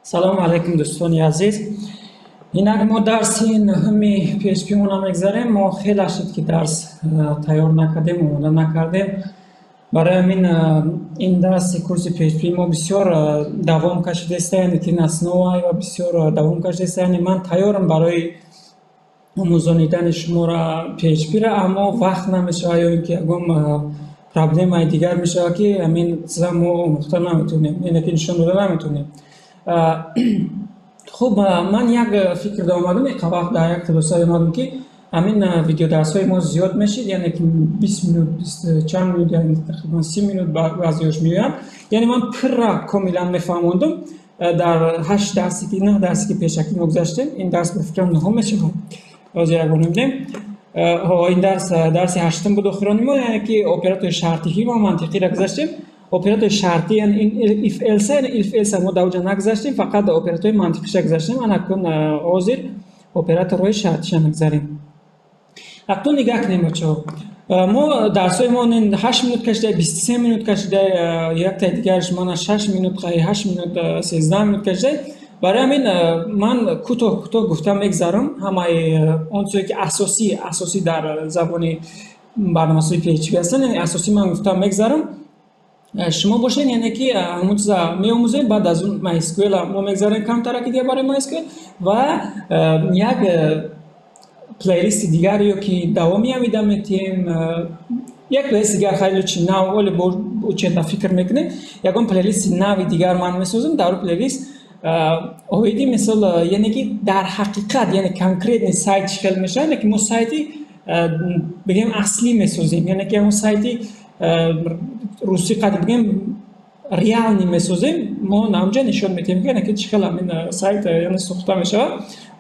سلام علیکم دوستان عزیز. اینک ما درس نهمی PHP مون میگذاریم. ما خیلی شد که درس تیار نکردیم و نکردیم. برای این درس کورس PHP ما بسیار دوام کشیده است. یعنی نسنوای و بسیار دوام کشیده است. یعنی من تیارم برای آموزانیدن شما را PHP را، اما وقت نمیشه یا اینکه اگم پرابلم دیگر میشه که همین چیزا ما آموخته نمیتونیم، اینه که نشون داده نمیتونیم. خب من یک فکر دارم که وقت در یک کلاس اومدم که همین ویدیو درس های ما زیاد میشید، یعنی که 20 minut 20 چند minut یعنی تقریبا 30 minut بعضیش میگم. یعنی من پر کاملا میفهموندم در 8 درسی که 9 درسی که پیشکی گذاشتیم. این درس به فکر نهم میشه بازی را گفتیم. این درس هشتم بود اخرانی ما، یعنی که اپراتور شرطی و منطقی را گذاشتیم. اپراتور شرطی یعنی این if else یعنی if else ما دوجا نگذاشتیم، فقط اپراتور منطقیش گذاشتیم. من اکنون حاضر اپراتورهای شرطیش نگذاریم. اکنون نگاه کنیم بچه‌ها. ما درسای ما 8 minut کشیده، 23 minut کشیده، یک تا دیگرش ما 6 minut 8 minut 13 minut کشیده. برای همین من کوتاه گفتم میگذارم همه اون چیزی که اساسی در زبان برنامه‌نویسی PHP هستن، یعنی اساسی من گفتم میگذارم. شما باشین یعنی که همون چیزا میآموزیم، بعد از اون MySQL ما میگذاریم کم ترکی دیگه برای MySQL و یک پلیلیست دیگری که دوامی میدم میتیم. یک پلیلیست دیگر خیلی چی نو ولی چند فکر میکنه یکم پلیلیست نوی دیگر من میسازم. در پلیلیست اویدی مثلا یعنی که در حقیقت یعنی کانکریت سایت شکل میشه، یعنی که ما سایتی بگیم اصلی میسازیم، یعنی که اون سایتی روسی قد بگیم ریال میسازیم. ما نامجا نشون میدیم که نه چه همین سایت یعنی ساخته میشه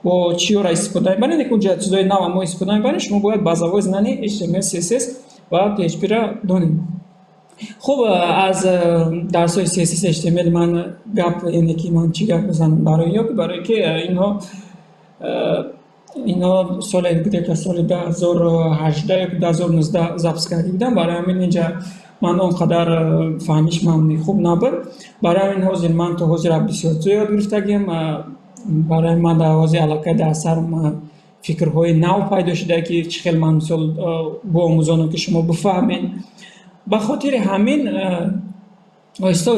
و چی را استفاده می‌کنیم. یعنی اونجا چیزای نو ما استفاده می‌کنیم. شما باید بازاوی زنانی HTML CSS و PHP را دونیم. خب از درس‌های CSS HTML من گپ یعنی که من چی گپ بزنم برای که اینا سال دیگه که سال 2018 یا 2019 ضبط کرده بودم. برای همین اینجا من اونقدر فهمیش من خوب نبود. برای همین حاضر من تو حاضر بسیار زیاد گرفتگیم. برای من در حاضر علاقه در سرم فکرهای نو پیدا شده که چخیل من مثال با آموزانم که شما بفهمین. به خاطر همین آیسته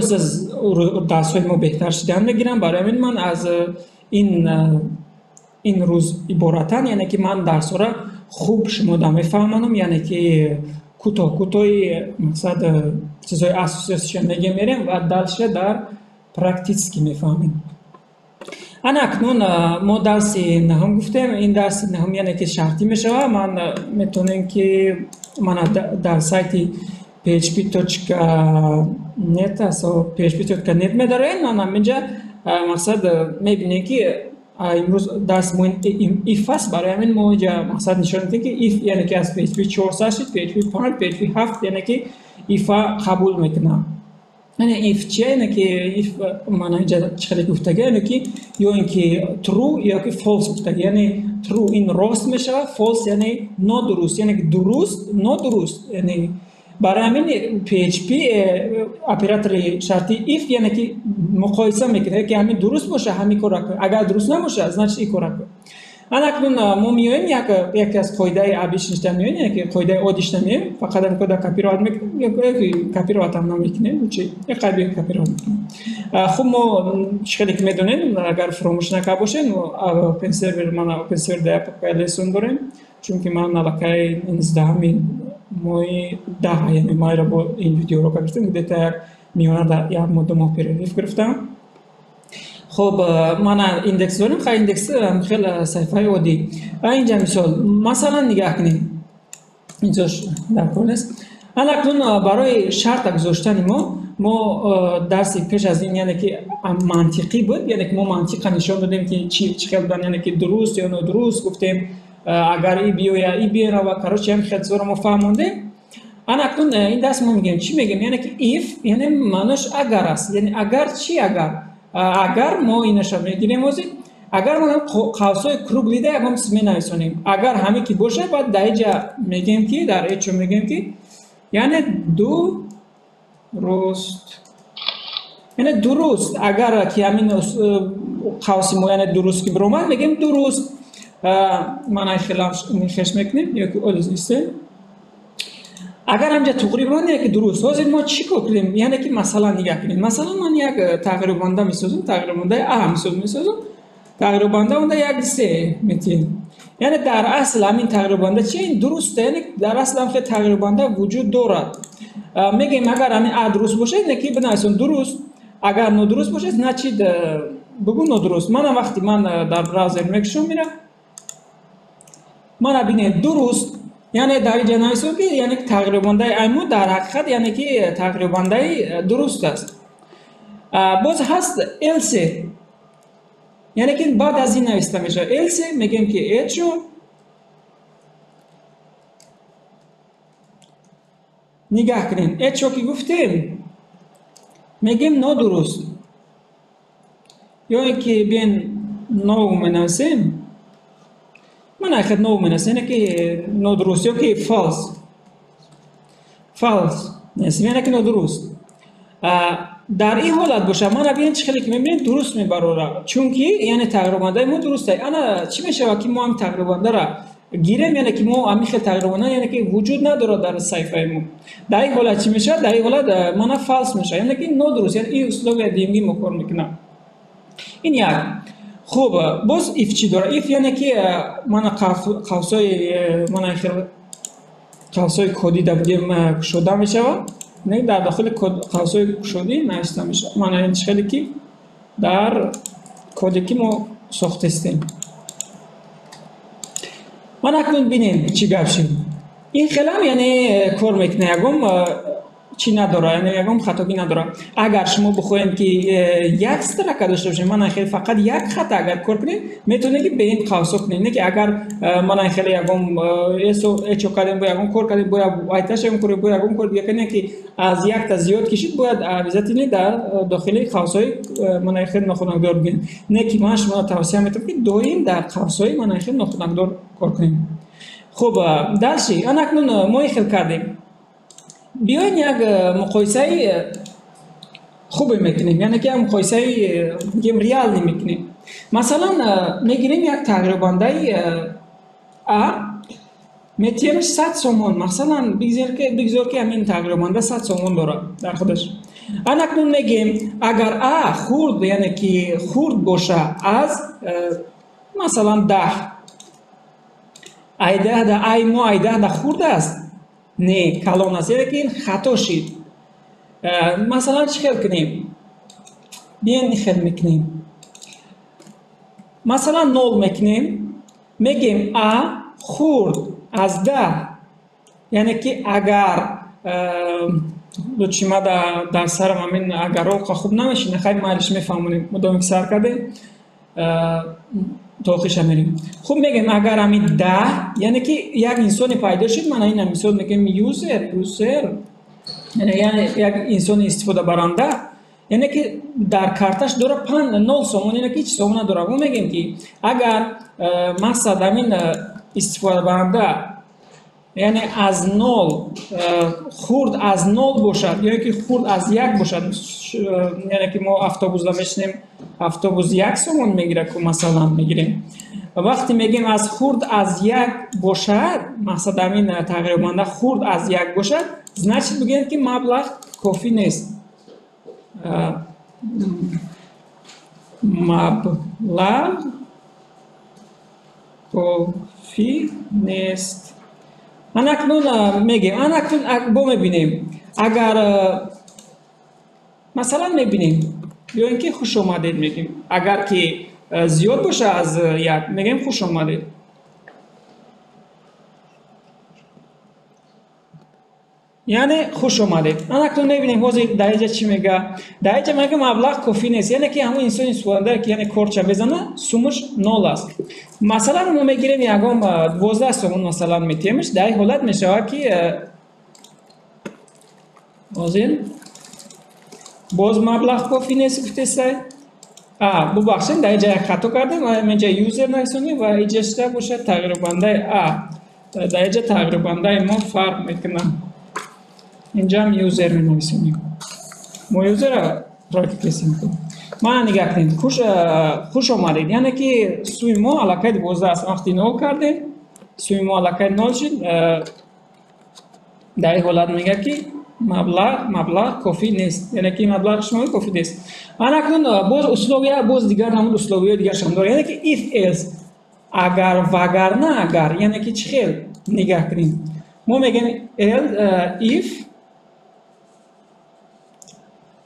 درس‌های ما بهتر شدن میگیرم. برای همین من از این روز عبارتن یعنی که من درس را خوب شما میفهمانم، یعنی که کوتاه مقصد چیزای اساسیش میگم و دلش در پرکتیس که میفهمیم. انا اکنون ما درس نهم گفتیم. این درس نهم یعنی که شرطی میشه. من میتونم که من در سایت php.net php.net میدارم. من اینجا مقصد میبینیم که امروز درس ما if است. برای همین ما اینجا مقصد نشون میدیم که if یعنی که از PHP 4 شد، PHP 5 PHP 7 یعنی که if قبول میکنم. یعنی if چیه؟ یعنی که if من اینجا چقدر گفتگی یعنی که یا اینکه true یا که false گفتگی، یعنی true این راست میشه، false یعنی نادرست، یعنی نادرست. یعنی برای همین PHP اپراتور شرطی if یعنی که مقایسه میکنه که همین درست باشه همین کار کنه، اگر درست نباشه از نش این کار کنه. اکنون ما میایم یک از قاعده ابیش نشون میایم، یعنی که قاعده عادیش نمیایم، فقط هم کد کپی را میکنیم یا کپی را هم نمیکنیم چی یک قاعده کپی را میکنیم. خب ما چقدر که میدونیم اگر فراموش نکنه باشین اوپن سرور من اوپن سرور در پلیلیستون داریم، چون که من علاقه 19 مای 10 یعنی مای را با این ویدیو رو گرفتم بوده میونه در یک ماه پیش گرفتم. خب من ایندکس دارم. خیلی ایندکس خیلی صفحه عادی. اینجا مثلا نگاه کنیم اینجاش در کار است. اکنون برای شرط گذاشتن ما درس پیش از این یعنی که منطقی بود، یعنی که ما منطق نشون دادیم که چی خیلی یعنی که درست یا نادرست گفتیم. اگر ای بیو یا ای بیو و کاروش هم خیلی زور ما فهموندیم. اکنون این درس ما میگیم چی میگیم؟ یعنی که if یعنی معنیش اگر است. یعنی اگر چی؟ اگر ما اینش رو میگیریم اگر ما قوسای کروگ لیده هم می نویسونیم. اگر همه کی باشه بعد در اینجا میگیم که در ایچو میگیم که یعنی دو روست یعنی درست اگر که همین قوس معین درست که برومد میگیم درست معنی خلاف میخش میکنیم یا که اولز نیسته اگر همجا تقریبا یک درست حاضر ما چی کنیم یعنی که مثلا نگاه کنیم مثلا من یک تغییر بنده میسازم تغییر بنده ا میسازم تغییر بنده اونده یک سه میتیم یعنی در اصل همین تغییر بنده چیه این درسته یعنی در اصل هم که تغییر بنده وجود دارد میگیم اگر همین ا درست باشه نکی بنویسم درست اگر نادرست باشه значит بگو نادرست من وقتی من در براوزر میکشم میرم من ببینید درست یعنی در اینجا نویسم که یعنی تغییر بنده ایمو در حقیقت یعنی که تغییر بنده درست است باز هست else یعنی که بعد از این نوشته میشه else میگیم که اچو نگاه کنین اچو که گفتیم میگیم نادرست یا اینکه بین نو مناسیم من اخر نو مناسیم اینه که نادرست یا که فالس نیست یعنی که نادرست در این حالت باشه من ببین چه خیلی که میبینید درست میبره چون که یعنی تغییر بنده ما درسته انا چی میشه که ما هم تغییر بنده را گیریم یعنی که ما همیشه تغییر بنده یعنی که وجود نداره در صفحه ما در این حالت چی میشه در این حالت من فالس میشه یعنی که نادرست یعنی این اسلوب دیگه مکر میکنم این یک خوب باز ایف چی داره ایف یعنی که من قوسای کدی در شده میشه نه در داخل قوسای کشودی نوشته میشه معنی این خیلی که در کدی که ما ساخته استیم من اکنون بینیم چی گپ شد این خیلی هم یعنی کار میکنه یکم چی نداره یعنی یکم خطاگی نداره اگر شما بخواید که یک سترک داشته باشید من خیلی فقط یک خط اگر کار کنید میتونه که به این قوس کنید نه که اگر من خیلی یکم اچو کردم با یکم کار کردم باید آیتش هم کنیم با یکم کار بکنید که از یک تا زیاد کشید باید عوضتی در داخل قوسای من خیلی ناخودآگاه بگیرید نه که من شما توصیه میکنم که دائم در قوسای من خیلی ناخودآگاه کار کنیم خب درسی اکنون ما خیلی کردیم بیاین یک مقایسه خوبی میکنیم یعنی که مقایسه میگیم ریال میکنیم مثلا میگیریم یک تغییر بنده ا میتیمش 100 سومون مثلا بگذار که همین تغییر بنده 100 سومون داره در خودش اکنون میگیم اگر ا خورد یعنی که خورد باشه از مثلا 10 ای ما ای 10 خورد است نه کلان است یعنی که این خطا شد مثلا چی خیل کنیم بیاین این خیل میکنیم مثلا 0 میکنیم میگیم ا خورد از 10 یعنی که اگر دو چیما در سرم همین اگر روقا خوب نمیشه خیلی مالش میفهمونیم مدام که سر کرده توخیش میریم خوب میگیم اگر همین 10 یعنی که یک انسانی پیدا شد من این مثال میگم یوزر یعنی یک انسان استفاده برنده یعنی که در کارتش داره 0 سومون یعنی که هیچ سومون نداره اون میگیم که اگر مقصد همین استفاده برنده یعنی از 0 خورد از 0 باشد یعنی که خورد از 1 باشد یعنی که ما اتوبوس میشنیم اتوبوس 1 سومون میگیره که مثلا میگیریم و وقتی میگیم از خورد از 1 باشد مقصد همین تغییر بنده خورد از 1 باشد значит بگیم که مبلغ کافی نیست مبلغ کافی نیست من اکنون میگیم با میبینیم اگر مثلا میبینیم یا اینکه خوش آمدید میگیم اگر که زیاد باشه از 1 میگیم خوش آمدید یعنی خوش آمدید من اکنون میبینیم باز درجه چی میگه درجه میگه مبلغ کافی نیست یعنی که همون انسان سوالنده که یعنی کارچه بزنه سومش 0 است مثلا ما میگیریم یکم 12 سومون مثلا میتیمش در این حالت میشه که باز مبلغ کافی نیست گفته ببخشید در اینجا یک خطا کردیم و اینجا یوزر نویسونیم و اینجا باشه تغییر بنده در اینجا تغییر بنده ما فرق میکنه اینجا هم یوزر می نویسیم ما یوزر پراکتیس میکنیم. ما نگاه کنید خوش آمدید، یعنی که سوی ما علاقه 12 است. وقتی نول کرده سوی ما علاقه 0 شد، در این حالت میگه که مبلغ کافی نیست، یعنی که مبلغ شما کافی نیست. من اکنون باز اسلوبیه باز دیگر همون اسلوبیه دیگر شما داره، یعنی که if else اگر وگرنه اگر، یعنی که چه خیلی نگاه کنید ما میگیم if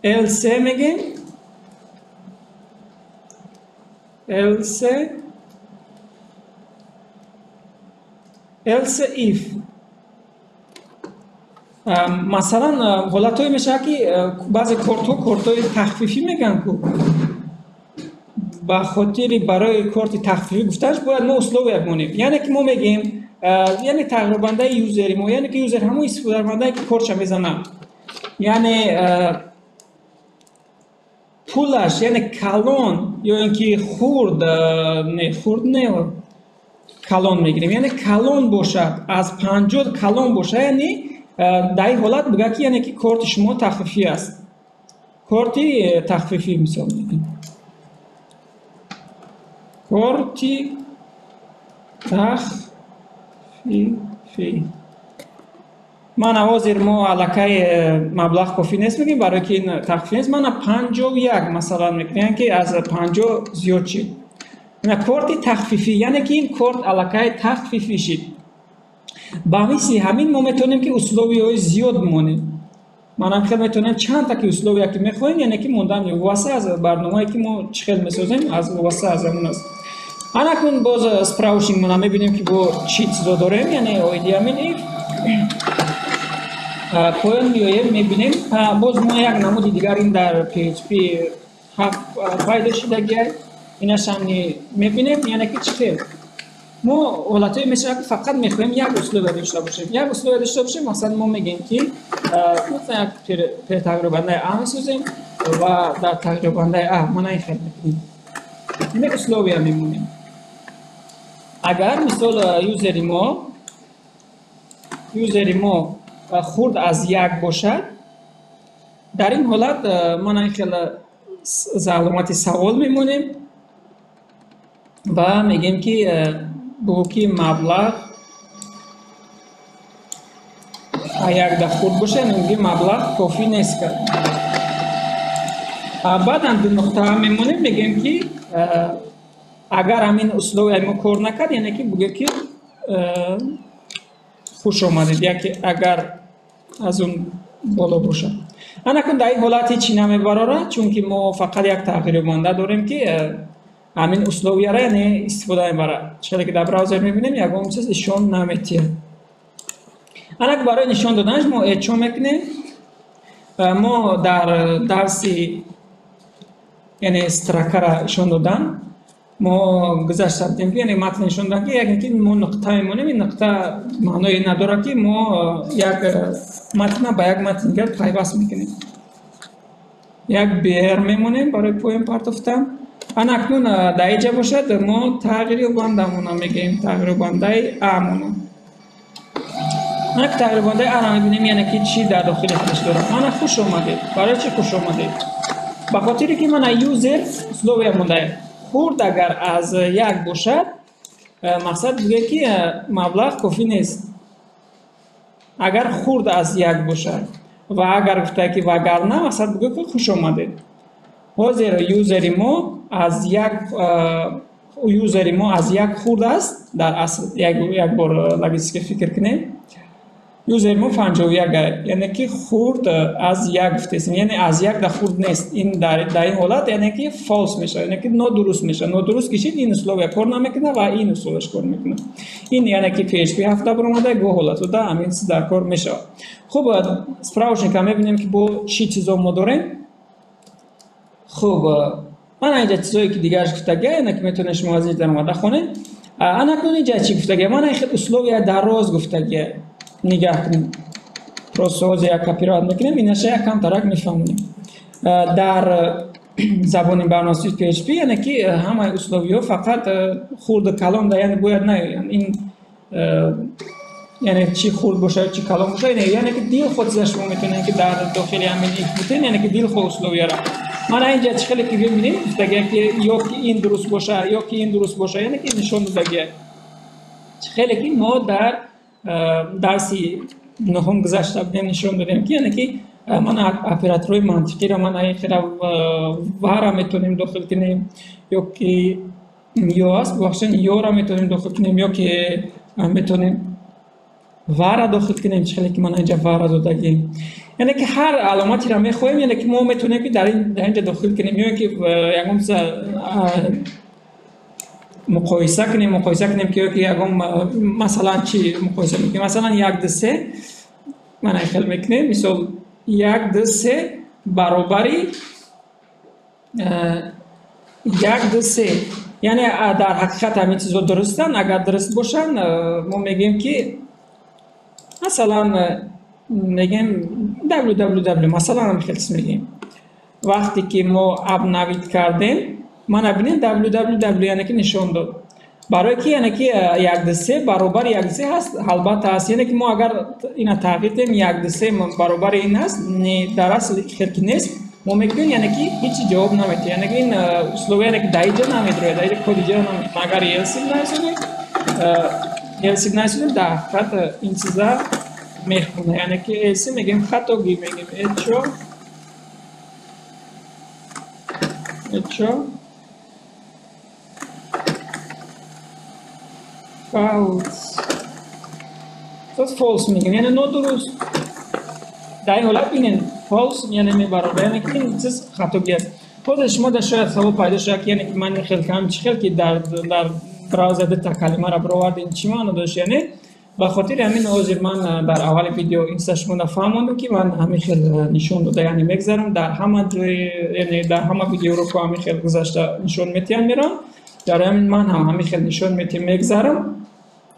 else میگیم else if مثلا حالتایی میشه که بعضی کارت‌های تخفیفی میگن که با خاطر برای کارت تخفیفی گفتنش باید ما اسلوب بمونیم، یعنی که ما میگیم یعنی تقریبا در یوزری ما، یعنی که یوزر همون استفاده کننده که کارتش میزنه، یعنی پولش یعنی کلان یا اینکه خورد نه کلان میگیریم، یعنی کلان باشد از 50 کلان باشه، یعنی در این حالت بگه که یعنی که کارت شما تخفیفی است، کارتی تخفیفی مثال میگیم کارتی تخفیفی. من حاضر ما علاقه مبلغ کافی نیست میگیم برای که این تخفیفی نیست، من 51 مثلا میگم که از 50 زیاد شد، این کارت تخفیفی یعنی که این کارت علاقه تخفیفی شد. با همین ما میتونیم که اسلوبی های زیاد بمونیم. من هم خیلی میتونم چند تا که اسلوبی که میخوایم یعنی که موندن واسه از برنامه‌ای که ما چخیل میسازیم از واسه از همون است. انا کن باز سپراوشینگ ما میبینیم که با چی چیزا داریم، یعنی ایده همین پوین میایم میبینیم. باز ما یک نمود دیگر این در PHP فایده شدگی اینش هم میبینیم، یعنی که چخیل ما حالتهای مثل که فقط میخوایم یک اسلوب داشته باشیم، مثلا ما میگیم که مثلا یک تقریبنده ا میسازیم و در تقریبنده ا ما نخیل میکنیم، این اسلوبی هم میمونیم. اگر مثال یوزری ما خورد از 1 باشد، در این حالت ما نخیل علامت سوال میمونیم و میگیم که بوکی مبلغ یک خورد باشه، میگیم مبلغ کافی نیست کرد. بعد هم دو نقطه هم میمونیم میگیم که اگر همین اسلوب ما کار نکرد یعنی که بگه که خوش آمدید، یا که اگر از اون بالا باشه. انا کن در این حالت چی نمیبراره، چون که ما فقط یک تغییر مانده داریم که همین اسلوبی را یعنی استفاده میبره. چقدر که در براوزر میبینیم یکم چیز نشان نمیتیه. انا برای نشان دادنش ما اچو میکنیم. ما در درسی یعنی استراکر نشان دادن ما گذشته کردیم که یعنی متن نشان دادن که یکی ما نقطه میمونیم، این نقطه معنی نداره که ما یک متن با یک متن دیگر پیوست میکنیم. یک بیر میمونیم برای پویم پرتافتن. انا اکنون در اینجا باشد ما تغییر بندمون میگیم تغییر بنده امون. انا که تغییر بنده ام میبینیم یعنی که چی در داخل خودش داره. انا خوش اومدید. برای چی خوش اومدید؟ به خاطری که من یوزر اسلوب مونده خورد اگر از 1 باشد مقصد بگه که مبلغ کافی نیست. اگر خورد از 1 باشد و اگر گفته که وگرنه مقصد بگه که خوش اومدید. حاضر یوزری ما از 1 خورد است، در اصل یک بار لگیست که فکر کنیم یوزر ما 51 یعنی که خورد از 1 گفتیم، یعنی از 1 در خورد نیست. این در این حالت یعنی که فالس میشه، یعنی که نادرست میشه. نادرست کشید این اسلوب کار نمیکنه و این اسلوبش کار میکنه. این یعنی که PHP 7 برآمده گو حالت و همین در کار میشه. خب سپراوشینگ که میبینیم که با چی چیزا ما داریم. خب من اینجا چیزایی که دیگه گفتگی یعنی که میتونه شما از اینجا در خونه انا کنید اینجا چی گفتگی. من خیلی اسلوب دراز گفتگی نگاه کنیم. پروسوز یا کپی را میکنیم اینش یکم ترک میفهمونیم. در زبان برنامه‌نویسی PHP یعنی که همه اسلوبی ها فقط خورد کلام ده، یعنی باید نه این یعنی چی خورد باشه چی کلام باشه، یعنی که دیل خود شما میتونید که در داخل همین اینپوت یعنی که دیل خود اسلوبی را من اینجا چخیلی که ببینیم گفتگه که یا که این درست باشه یا که این درست باشه، یعنی که نشان دادگه چخیلی که ما در درسی نهم گذشته بودیم نشان دادیم که یعنی که من اپراتورهای منطقی را من این خیلی وارا میتونیم داخل کنیم یا که یا است بخشن یا را میتونیم داخل کنیم یا که میتونیم وارا داخل کنیم. چخیلی که من اینجا وارا دادگیم یعنی که هر علامتی را میخوایم، یعنی که ما میتونیم که در اینجا داخل کنیم یا که یکم مقایسه کنیم که یکم مثلا چی مقایسه میکنیم، مثلا 1 2 3 من خیلی میکنیم مثال 1 2 3 برابری 1 2 3 یعنی در حقیقت همین چیزا درستن. اگر درست باشن ما میگیم که مثلا میگیم www مثلا هم خیلی میگیم وقتی که ما اب نوید کردیم ما نبینیم www یعنی که نشان داد برای که یعنی که 1 2 3 برابر 1 2 3 هست. البته هست یعنی که ما اگر اینا تغییر دیم 1 2 3 برابر این هست در اصل خیلی نیست ما میگیم یعنی که هیچ جواب نمیده، یعنی که این اسلوب یعنی که دایجا نمیداره دایجا کدیجا نمیده. اگر یلسیب نشونیم در حقیقت این چیزا میخونه، یعنی که ایسی میگیم خطاگی میگیم اچو فالس میگیم یعنی نادرست. در این حالت بینین فالس یعنی میبرابر یعنی که این چیز خطاگی است. خود شما در شاید سوال پیدا شد که یعنی که من خیلی کم چی خیلی که در براز تا کلمه را برآورد این چی معنی داشت، یعنی به خاطر همین عذر من در اول ویدیو اینستا شما فهموندم که من همین خیلی نشون داده یعنی میگذارم در همه جای یعنی در همه ویدیو رو که همین خیلی گذاشته نشون میتیم میرم در همین من همین خیلی نشون میتیم میگذارم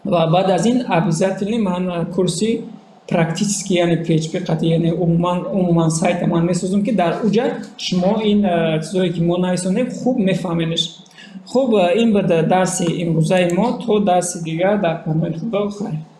و بعد از این ابیزاتلی من کورسی پرکتیس که یعنی PHP قطعی یعنی عموما سایت من میسازم که در اونجا شما این چیزایی که ما نویسونیم خوب میفهمینش. خب این بود درس امروزه ما، تا درس دیگر در پناه خدا خیر.